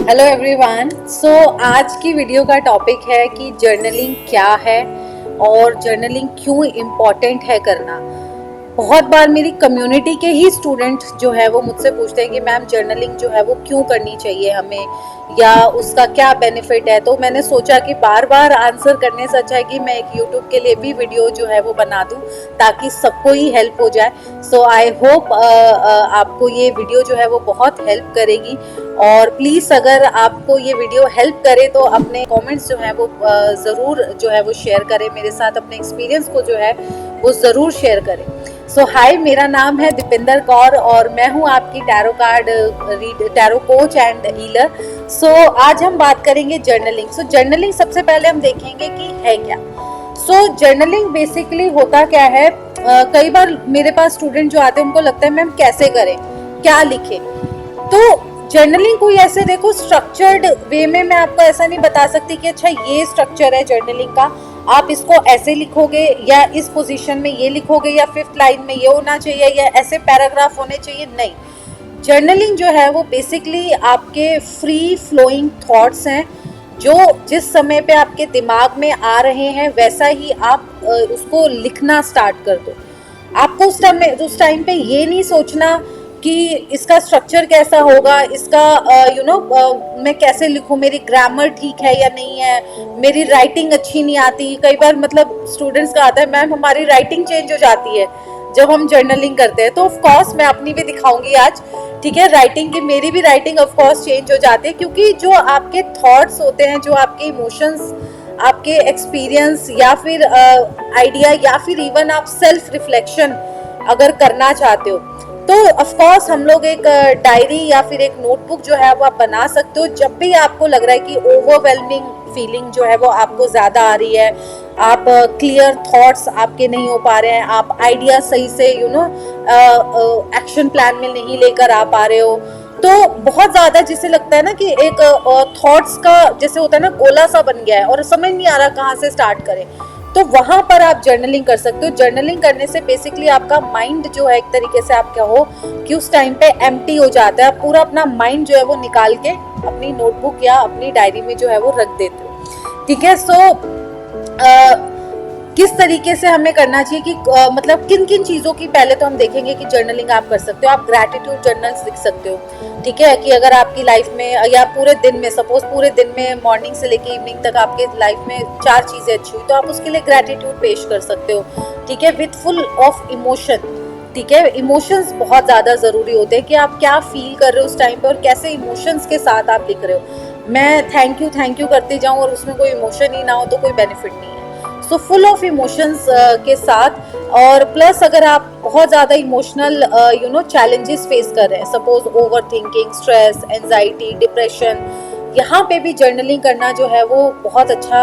Hello everyone. आज की video का टॉपिक है कि जर्नलिंग क्या है और जर्नलिंग क्यों इम्पॉर्टेंट है करना। बहुत बार मेरी कम्युनिटी के ही स्टूडेंट जो है वो मुझसे पूछते हैं कि मैम जर्नलिंग जो है वो क्यों करनी चाहिए हमें, या उसका क्या बेनिफिट है। तो मैंने सोचा कि बार बार आंसर करने से अच्छा है कि मैं एक यूट्यूब के लिए भी वीडियो जो है वो बना दूं ताकि सबको ही हेल्प हो जाए। सो आई होप आपको ये वीडियो जो है वो बहुत हेल्प करेगी। और प्लीज़ अगर आपको ये वीडियो हेल्प करे तो अपने कमेंट्स जो है वो ज़रूर जो है वो शेयर करें मेरे साथ, अपने एक्सपीरियंस को जो है वो ज़रूर शेयर करें। हाय, मेरा नाम है दीपिंदर कौर और मैं हूँ आपकी टैरो कोच एंड हीलर। आज हम बात करेंगे जर्नलिंग। जर्नलिंग सबसे पहले हम देखेंगे कि है क्या। जर्नलिंग बेसिकली होता क्या है। कई बार मेरे पास स्टूडेंट जो आते हैं उनको लगता है मैम कैसे करें, क्या लिखें। तो जर्नलिंग कोई ऐसे देखो स्ट्रक्चर्ड वे में मैं आपको ऐसा नहीं बता सकती कि अच्छा ये स्ट्रक्चर है जर्नलिंग का, आप इसको ऐसे लिखोगे या इस पोजीशन में ये लिखोगे या 5th लाइन में ये होना चाहिए या ऐसे पैराग्राफ होने चाहिए। नहीं, जर्नलिंग जो है वो बेसिकली आपके फ्री फ्लोइंग थॉट्स हैं जो जिस समय पे आपके दिमाग में आ रहे हैं वैसा ही आप उसको लिखना स्टार्ट कर दो। आपको उस टाइम पे ये नहीं सोचना कि इसका स्ट्रक्चर कैसा होगा, इसका मैं कैसे लिखूं, मेरी ग्रामर ठीक है या नहीं है, मेरी राइटिंग अच्छी नहीं आती। कई बार मतलब स्टूडेंट्स का आता है मैम हमारी राइटिंग चेंज हो जाती है जब हम जर्नलिंग करते हैं। तो ऑफ कोर्स मैं अपनी भी दिखाऊंगी आज, ठीक है। राइटिंग की मेरी भी राइटिंग ऑफ कोर्स चेंज हो जाती है क्योंकि जो आपके थॉट्स होते हैं, जो आपके इमोशंस, आपके एक्सपीरियंस या फिर आइडिया या फिर इवन आप सेल्फ रिफ्लेक्शन अगर करना चाहते हो तो ऑफ कोर्स हम लोग एक डायरी या फिर एक नोटबुक जो है वो आप बना सकते हो। जब भी आपको लग रहा है कि ओवरवेलमिंग फीलिंग जो है वो आपको ज़्यादा आ रही है, आप क्लियर थॉट्स आपके नहीं हो पा रहे हैं, आप आइडिया सही से एक्शन प्लान में नहीं लेकर आ पा रहे हो, तो बहुत ज़्यादा जिसे लगता है ना कि एक थॉट्स का जैसे होता है ना गोला सा बन गया है और समझ नहीं आ रहा कहाँ से स्टार्ट करें, तो वहां पर आप जर्नलिंग कर सकते हो। जर्नलिंग करने से बेसिकली आपका माइंड जो है एक तरीके से आप क्या हो कि उस टाइम पे एम्प्टी हो जाता है, पूरा अपना माइंड जो है वो निकाल के अपनी नोटबुक या अपनी डायरी में जो है वो रख देते हो, ठीक है। किस तरीके से हमें करना चाहिए कि मतलब किन किन चीज़ों की पहले तो हम देखेंगे कि जर्नलिंग आप कर सकते हो। आप ग्रैटिट्यूड जर्नल्स लिख सकते हो, ठीक है, कि अगर आपकी लाइफ में या पूरे दिन में, सपोज पूरे दिन में मॉर्निंग से लेके इवनिंग तक आपके लाइफ में 4 चीज़ें अच्छी हुई तो आप उसके लिए ग्रैटिट्यूड पेश कर सकते हो, ठीक है, विथ फुल ऑफ इमोशन, ठीक है। इमोशंस बहुत ज़्यादा ज़रूरी होते हैं कि आप क्या फील कर रहे हो उस टाइम पे और कैसे इमोशंस के साथ आप लिख रहे हो। मैं थैंक यू करते जाऊँ और उसमें कोई इमोशन ही ना हो तो कोई बेनिफिट नहीं है। फुल ऑफ इमोशंस के साथ, और प्लस अगर आप बहुत ज़्यादा इमोशनल चैलेंजेस फेस कर रहे हैं, suppose over thinking, stress, anxiety, depression, यहाँ पे भी जर्नलिंग करना जो है वो बहुत अच्छा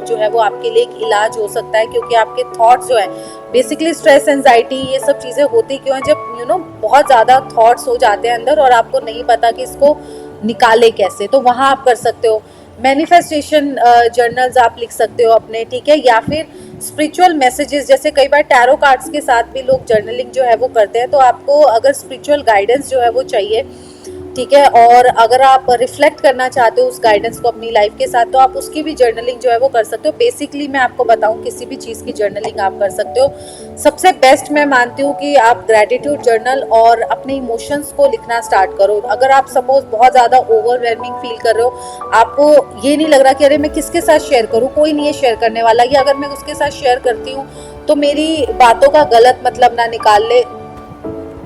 जो है वो आपके लिए एक इलाज हो सकता है। क्योंकि आपके थॉट्स जो है बेसिकली स्ट्रेस, एंजाइटी, ये सब चीज़ें होती क्यों हैं जब बहुत ज़्यादा थॉट्स हो जाते हैं अंदर और आपको नहीं पता कि इसको निकाले कैसे, तो वहाँ आप कर सकते हो। मैनिफेस्टेशन जर्नल्स आप लिख सकते हो अपने, ठीक है, या फिर स्पिरिचुअल मैसेजेस, जैसे कई बार टैरो कार्ड्स के साथ भी लोग जर्नलिंग जो है वो करते हैं। तो आपको अगर स्पिरिचुअल गाइडेंस जो है वो चाहिए, ठीक है, और अगर आप रिफ्लेक्ट करना चाहते हो उस गाइडेंस को अपनी लाइफ के साथ तो आप उसकी भी जर्नलिंग जो है वो कर सकते हो। बेसिकली मैं आपको बताऊं किसी भी चीज़ की जर्नलिंग आप कर सकते हो। सबसे बेस्ट मैं मानती हूँ कि आप ग्रैटिट्यूड जर्नल और अपने इमोशंस को लिखना स्टार्ट करो। अगर आप सपोज बहुत ज़्यादा ओवरवेलमिंग फील कर रहे हो, आपको ये नहीं लग रहा कि अरे मैं किसके साथ शेयर करूँ, कोई नहीं है शेयर करने वाला, या अगर मैं उसके साथ शेयर करती हूँ तो मेरी बातों का गलत मतलब ना निकाल ले।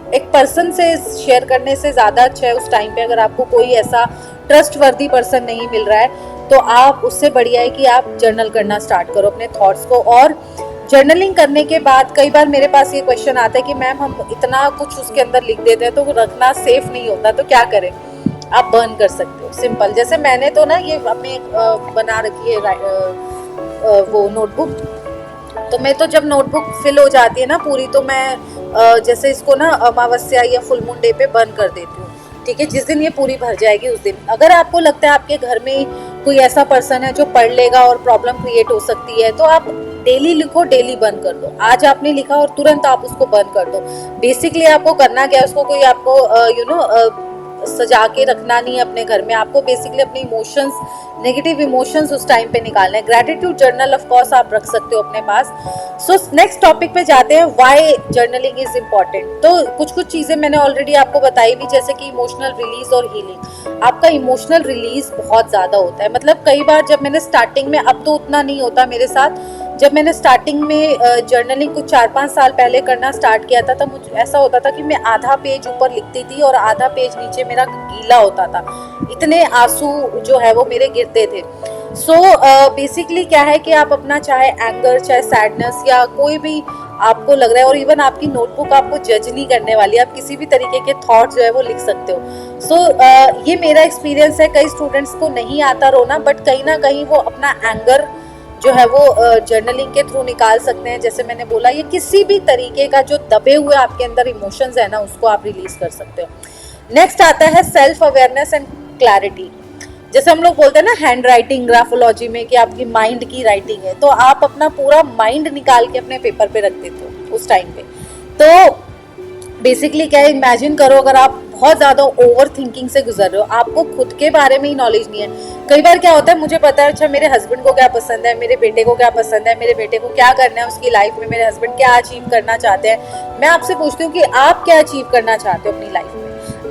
एक पर्सन से शेयर करने से ज़्यादा अच्छा है उस टाइम पे अगर आपको कोई ऐसा ट्रस्ट वर्दी पर्सन नहीं मिल रहा है तो आप उससे बढ़िया है कि आप जर्नल करना स्टार्ट करो अपने थॉट्स को। और जर्नलिंग करने के बाद कई बार मेरे पास ये क्वेश्चन आता है कि मैम हम इतना कुछ उसके अंदर लिख देते हैं तो वो रखना सेफ नहीं होता, तो क्या करें। आप बर्न कर सकते हो, सिंपल। जैसे मैंने तो ना ये अपने बना रखी है वो नोटबुक, तो मैं तो जब नोटबुक फिल हो जाती है ना पूरी तो मैं जैसे इसको ना अमावस्या या फुल मून डे पे बंद कर देती हूँ, ठीक है। जिस दिन ये पूरी भर जाएगी उस दिन अगर आपको लगता है आपके घर में कोई ऐसा पर्सन है जो पढ़ लेगा और प्रॉब्लम क्रिएट हो सकती है तो आप डेली लिखो, डेली बंद कर दो। आज आपने लिखा और तुरंत आप उसको बंद कर दो। बेसिकली आपको करना क्या है, उसको कोई आपको सजा के रखना नहीं है अपने घर में, आपको बेसिकली अपने इमोशंस, नेगेटिव इमोशंस उस टाइम पे निकालना है। ग्रेटिट्यूड जर्नल ऑफ कोर्स आप रख सकते हो अपने पास। सो नेक्स्ट टॉपिक पे जाते हैं, व्हाई जर्नलिंग इज इम्पॉर्टेंट। तो कुछ कुछ चीज़ें मैंने ऑलरेडी आपको बताई भी, जैसे कि इमोशनल रिलीज और हीलिंग। आपका इमोशनल रिलीज बहुत ज़्यादा होता है, मतलब कई बार जब मैंने स्टार्टिंग में, अब तो उतना नहीं होता मेरे साथ, जब मैंने स्टार्टिंग में जर्नलिंग कुछ 4-5 साल पहले करना स्टार्ट किया था, तब मुझे ऐसा होता था कि मैं आधा पेज ऊपर लिखती थी और आधा पेज नीचे मेरा गीला होता था, इतने आंसू जो है वो मेरे गिरते थे। सो बेसिकली क्या है कि आप अपना चाहे एंगर, चाहे सैडनेस या कोई भी आपको लग रहा है, और इवन आपकी नोटबुक आपको जज नहीं करने वाली, आप किसी भी तरीके के थॉट्स जो है वो लिख सकते हो। सो ये मेरा एक्सपीरियंस है, कई स्टूडेंट्स को नहीं आता रोना, बट कहीं ना कहीं वो अपना एंगर जो है वो जर्नलिंग के थ्रू निकाल सकते हैं। जैसे मैंने बोला, ये किसी भी तरीके का जो दबे हुए आपके अंदर इमोशंस है ना, उसको आप रिलीज कर सकते हो। नेक्स्ट आता है सेल्फ अवेयरनेस एंड क्लैरिटी। जैसे हम लोग बोलते हैं ना हैंड राइटिंग ग्राफोलॉजी में कि आपकी माइंड की राइटिंग है, तो आप अपना पूरा माइंड निकाल के अपने पेपर पे रख देते हो उस टाइम पे। तो बेसिकली क्या है, इमेजिन करो अगर आप बहुत ज़्यादा ओवर थिंकिंग से गुजर रहे हो, आपको खुद के बारे में ही नॉलेज नहीं है। कई बार क्या होता है, मुझे पता है अच्छा मेरे हस्बैंड को क्या पसंद है, मेरे बेटे को क्या पसंद है, मेरे बेटे को क्या करना है उसकी लाइफ में, मेरे हस्बैंड क्या अचीव करना चाहते हैं। मैं आपसे पूछती हूँ कि आप क्या अचीव करना चाहते हो अपनी लाइफ में,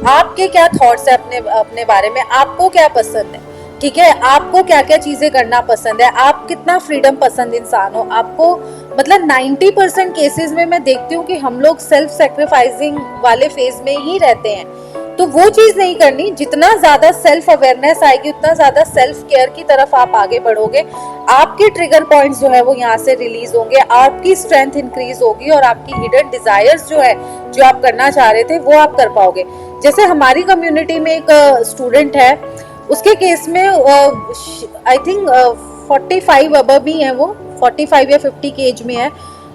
आपके क्या थॉट्स है अपने बारे में, आपको क्या पसंद है, ठीक है, आपको क्या क्या चीज़ें करना पसंद है, आप कितना फ्रीडम पसंद इंसान हो। आपको मतलब 90% केसेस में मैं देखती हूँ कि हम लोग सेल्फ सेक्रीफाइसिंग वाले फेज में ही रहते हैं, तो वो चीज़ नहीं करनी। जितना ज़्यादा सेल्फ अवेयरनेस आएगी, उतना ज़्यादा सेल्फ केयर की तरफ आप आगे बढ़ोगे, आपके ट्रिगर पॉइंट्स जो है वो यहाँ से रिलीज होंगे, आपकी स्ट्रेंथ इंक्रीज होगी और आपकी हिडन डिजायर्स जो है, जो आप करना चाह रहे थे, वो आप कर पाओगे। जैसे हमारी कम्युनिटी में एक स्टूडेंट है, उसके केस में आई थिंक 45 अबव ही है, वो 45 या 50 की एज में है,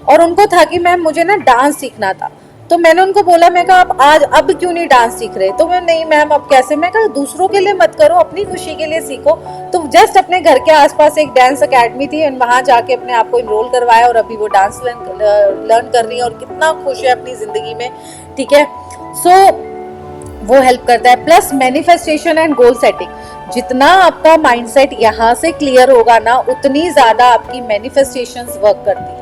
और उनको था कि मैम मुझे ना डांस सीखना था। तो मैंने उनको बोला, मैं कहा आप आज अब क्यों नहीं डांस सीख रहे? तो मैं नहीं मैम अब कैसे? मैं कहा दूसरों के लिए मत करो, अपनी खुशी के लिए सीखो। तो जस्ट अपने घर के आसपास एक डांस अकेडमी थी, वहाँ जाके अपने आप को इनरोल करवाया और अभी वो डांस लर्न कर रही है और कितना खुश है अपनी जिंदगी में, ठीक है। सो वो हेल्प करता है। Plus manifestation and goal setting, जितना आपका माइंडसेट यहाँ से क्लियर होगा ना, उतनी ज्यादा आपकी मैनिफेस्टेशंस वर्क करती है।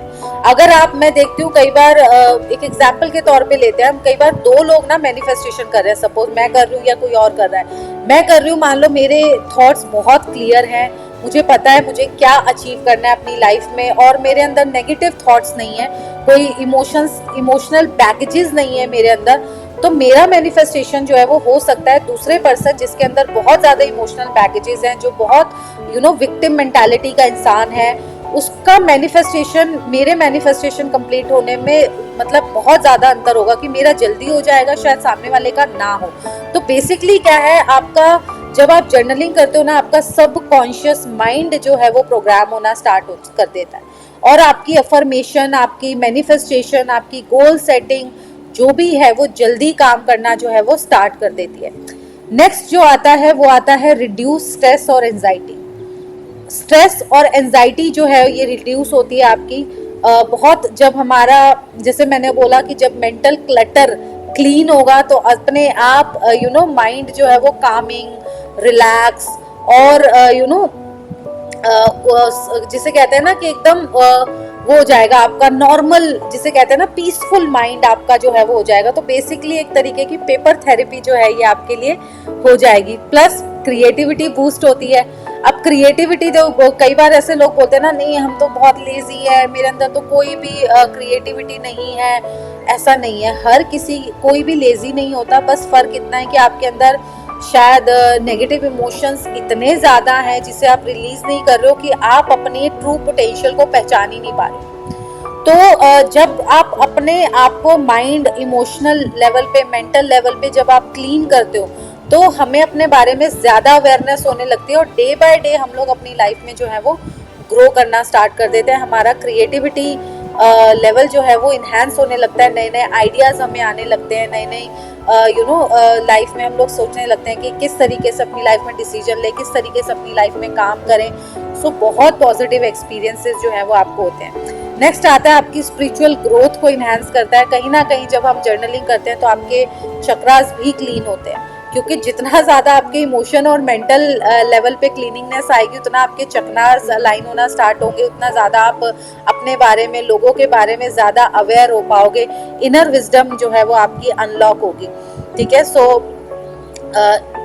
अगर आप, मैं देखती हूँ कई बार, एक एग्जाम्पल के तौर पे लेते हैं हम, कई बार दो लोग ना मैनिफेस्टेशन कर रहे हैं, सपोज मैं कर रही हूँ या कोई और कर रहा है। मैं कर रही हूँ, मान लो मेरे थॉट्स बहुत क्लियर हैं, मुझे पता है मुझे क्या अचीव करना है अपनी लाइफ में, और मेरे अंदर नेगेटिव थॉट्स नहीं है, कोई इमोशनल बैगेजेस नहीं है मेरे अंदर, तो मेरा मैनिफेस्टेशन जो है वो हो सकता है दूसरे पर्सन जिसके अंदर बहुत ज़्यादा इमोशनल बैगेजेस हैं, जो बहुत विक्टिम मेंटालिटी का इंसान है, उसका मैनिफेस्टेशन मेरे मैनिफेस्टेशन कंप्लीट होने में मतलब बहुत ज़्यादा अंतर होगा कि मेरा जल्दी हो जाएगा, शायद सामने वाले का ना हो। तो बेसिकली क्या है, आपका जब आप जर्नलिंग करते हो ना, आपका सब कॉन्शियस माइंड जो है वो प्रोग्राम होना स्टार्ट कर देता है, और आपकी अफर्मेशन, आपकी मैनिफेस्टेशन, आपकी गोल सेटिंग जो भी है वो जल्दी काम करना जो है वो स्टार्ट कर देती है। नेक्स्ट जो आता है वो आता है रिड्यूस स्ट्रेस और एंजाइटी। स्ट्रेस और एंजाइटी जो है ये रिड्यूस होती है आपकी बहुत, जब हमारा, जैसे मैंने बोला कि जब मेंटल क्लटर क्लीन होगा तो अपने आप माइंड जो है वो कामिंग, रिलैक्स और जिसे कहते हैं ना कि एकदम वो हो जाएगा आपका नॉर्मल, जिसे कहते हैं ना पीसफुल माइंड आपका जो है वो हो जाएगा। तो बेसिकली एक तरीके की पेपर थेरेपी जो है ये आपके लिए हो जाएगी। प्लस क्रिएटिविटी बूस्ट होती है। अब क्रिएटिविटी जो कई बार ऐसे लोग बोलते हैं ना, नहीं हम तो बहुत लेजी है, मेरे अंदर तो कोई भी क्रिएटिविटी नहीं है, ऐसा नहीं है। हर किसी, कोई भी लेजी नहीं होता, बस फर्क इतना है कि आपके अंदर शायद नेगेटिव इमोशंस इतने ज़्यादा हैं जिसे आप रिलीज नहीं कर रहे हो कि आप अपने ट्रू पोटेंशियल को पहचान ही नहीं पा रहे। तो जब आप अपने आप को माइंड, इमोशनल लेवल पे, मेंटल लेवल पे जब आप क्लीन करते हो तो हमें अपने बारे में ज़्यादा अवेयरनेस होने लगती है, और डे बाय डे हम लोग अपनी लाइफ में जो है वो ग्रो करना स्टार्ट कर देते हैं। हमारा क्रिएटिविटी लेवल जो है वो इन्हांस होने लगता है, नए नए आइडियाज़ हमें आने लगते हैं, नई नई लाइफ में हम लोग सोचने लगते हैं कि किस तरीके से अपनी लाइफ में डिसीजन लें, किस तरीके से अपनी लाइफ में काम करें। सो बहुत पॉजिटिव एक्सपीरियंसेस जो है वो आपको होते हैं। नेक्स्ट आता है आपकी स्पिरिचुअल ग्रोथ को इन्हांस करता है। कहीं ना कहीं जब हम जर्नलिंग करते हैं तो आपके चक्रास भी क्लीन होते हैं। क्योंकि जितना ज़्यादा आपके इमोशन और मेंटल लेवल पे क्लीनिंगनेस आएगी, उतना आपके चकनार्स अलाइन होना स्टार्ट होंगे, उतना ज़्यादा आप अपने बारे में, लोगों के बारे में ज़्यादा अवेयर हो पाओगे, इनर विजडम जो है वो आपकी अनलॉक होगी। ठीक है, सो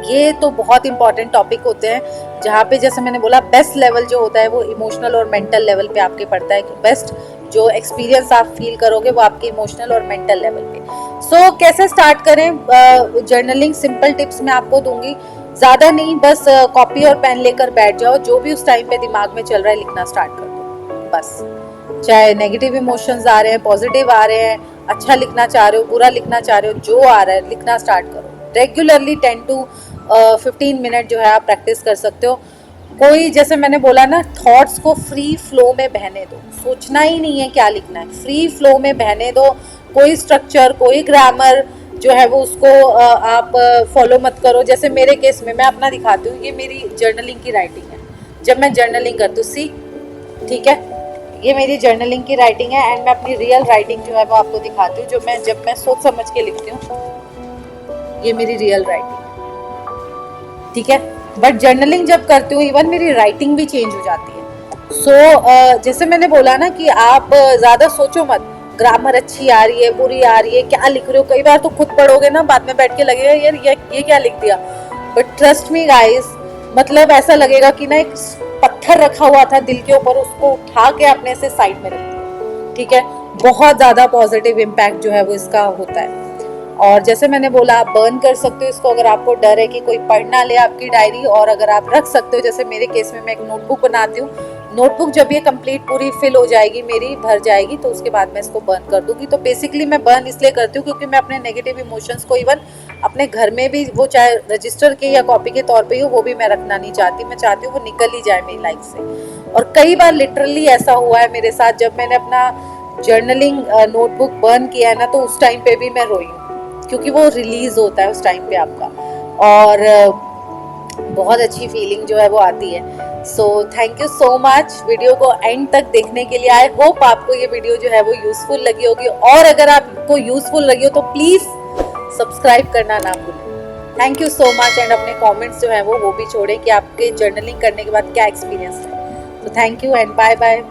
ये तो बहुत इंपॉर्टेंट टॉपिक होते हैं, जहाँ पे जैसे मैंने बोला बेस्ट लेवल जो होता है वो इमोशनल और मेंटल लेवल पे आपके पड़ता है, कि बेस्ट जो एक्सपीरियंस आप फील करोगे वो आपके इमोशनल और मेंटल लेवल पे। सो कैसे स्टार्ट करें जर्नलिंग? सिंपल टिप्स मैं आपको दूंगी, ज़्यादा नहीं, बस कॉपी और पेन लेकर बैठ जाओ, जो भी उस टाइम पे दिमाग में चल रहा है लिखना स्टार्ट कर दो बस। चाहे नेगेटिव इमोशंस आ रहे हैं, पॉजिटिव आ रहे हैं, अच्छा लिखना चाह रहे हो, बुरा लिखना चाह रहे हो, जो आ रहा है लिखना स्टार्ट करो। रेगुलरली 10 to 15 मिनट जो है आप प्रैक्टिस कर सकते हो। कोई, जैसे मैंने बोला ना, थॉट्स को फ्री फ्लो में बहने दो, सोचना ही नहीं है क्या लिखना है, फ्री फ्लो में बहने दो। कोई स्ट्रक्चर, कोई ग्रामर जो है वो उसको आप फॉलो मत करो। जैसे मेरे केस में मैं अपना दिखाती हूँ, ये मेरी जर्नलिंग की राइटिंग है, जब मैं जर्नलिंग करती हूँ, सी, ठीक है, ये मेरी जर्नलिंग की राइटिंग है, एंड मैं अपनी रियल राइटिंग जो है वो आपको दिखाती हूँ, जब मैं सोच समझ के लिखती हूँ, ये मेरी रियल राइटिंग, ठीक है। बट जर्नलिंग जब करती हूँ, इवन मेरी राइटिंग भी चेंज हो जाती है। सो जैसे मैंने बोला ना कि आप ज़्यादा सोचो मत, ग्रामर अच्छी आ रही है, बुरी आ रही है, क्या लिख रहे हो। कई बार तो खुद पढ़ोगे ना, बाद में बैठ के लगेगा यार ये क्या लिख दिया। बट ट्रस्ट मी गाइस, मतलब ऐसा लगेगा कि ना एक पत्थर रखा हुआ था दिल के ऊपर, उसको उठा के अपने से साइड में रख दिया। ठीक है, बहुत ज़्यादा पॉजिटिव इम्पैक्ट जो है वो इसका होता है। और जैसे मैंने बोला, आप बर्न कर सकते हो इसको, अगर आपको डर है कि कोई पढ़ ना ले आपकी डायरी, और अगर आप रख सकते हो, जैसे मेरे केस में मैं एक नोटबुक बनाती हूँ, नोटबुक जब ये कंप्लीट पूरी फिल हो जाएगी, मेरी भर जाएगी, तो उसके बाद मैं इसको बर्न कर दूंगी। तो बेसिकली मैं बर्न इसलिए करती हूँ क्योंकि मैं अपने नेगेटिव इमोशंस को इवन अपने घर में भी, वो चाहे रजिस्टर के या कॉपी के तौर पे ही हो, वो भी मैं रखना नहीं चाहती। मैं चाहती हूँ वो निकल ही जाए मेरी लाइफ से। और कई बार लिटरली ऐसा हुआ है मेरे साथ, जब मैंने अपना जर्नलिंग नोटबुक बर्न किया है ना, तो उस टाइम पे भी मैं रोई हूँ, क्योंकि वो रिलीज होता है उस टाइम पे आपका, और बहुत अच्छी फीलिंग जो है वो आती है। So thank you so much video को एंड तक देखने के लिए। आई होप आपको ये वीडियो जो है वो यूजफुल लगी होगी, और अगर आपको यूजफुल लगी हो तो प्लीज सब्सक्राइब करना ना भूलें। Thank you so much, and अपने कमेंट्स जो है वो भी छोड़ें कि आपके जर्नलिंग करने के बाद क्या एक्सपीरियंस है। तो thank you and bye bye.